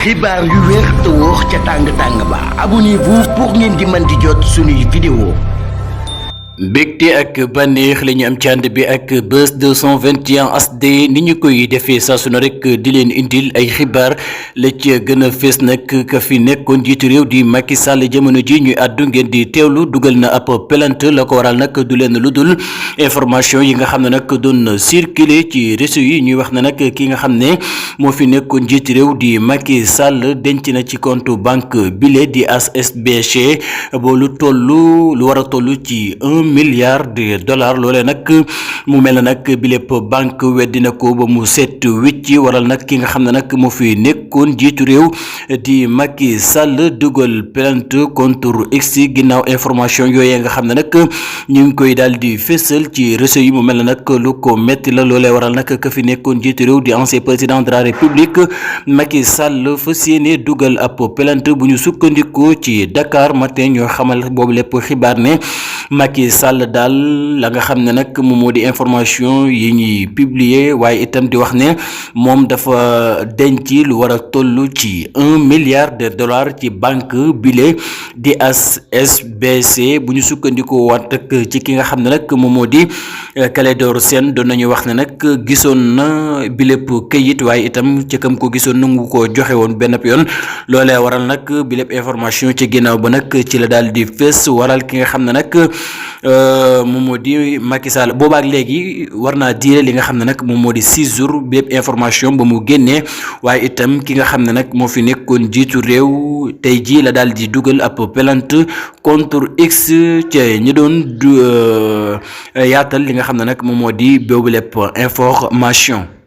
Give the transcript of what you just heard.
xibaar yu wér te wóor ca tàng ba abonnez-vous pour ngeen di mën di jot suñuy vidéo. mbégte ak bànneex la ñu am ci ànd bi ak Buzz 221 HD ni ñu koy defee saa su ne rek di leen indil ay xibaar la ci gën a fees nag ka fi nekkoon jiitu réew di Macky Sall jamono ji ñuy àddu ngeen di teewlu dugal na ab plainte la ko waral nag du leen lu dul information yi nga xam ne nag doon circuler ci réseau yi ñuy wax ne nag ki nga xam ne moo fi nekkoon jiitu réew di Macky Sall denc na ci compte banque bile di HSBC boo lu war a toll ci 1 milliard de dollars loolee nag mu mel na nag bi lépp banque weddi na ko ba mu set wicc waral nag ki nga xam ne nag moo fi nekkoon jiitu réew di Macky Sall dugal plainte contre X ginnaaw information yooyee nga xam ne nag ñu ngi koy daal di fésal ci réseau yi mu mel na nag lu ko metti la loolee waral nag ka fi nekkoon jiitu réew di ancien président de la république Macky Sall fas yéene dugal ab plainte bu ñu sukkandikoo ci Dakar Matin ñoo xamal boobu lépp xibaar ne Macky Sall daal la nga xam ne nag moom moo di information yi ñuy publier waaye itam di wax ne moom dafa denc lu war a toll ci 1 milliard de dollars ci banque bile di HSBC bu ñu sukkandikoo waat ak ci ki nga xam ne nag moom moo di Clédor Sène doon nañu wax ne nag gisoon na bi lépp këyit waaye itam ci kam ko gisoon nangu ko joxe woon benn yoon loolee waral nag bi lépp information ci ginnaaw ba nag ci la daal di fees waral ki nga xam ne nag moom moo di Macky Sall boobaak léegi war naa diire li nga xam ne nag moom moo di 6 jours bépp information ba mu génnee waaye itam ki nga xam ne nag moo fi nekkoon jiitu réew tey jii la daal di dugal ab plainte contre X ca ñi doon yaatal li nga xam ne nag moom moo di boobu lépp information.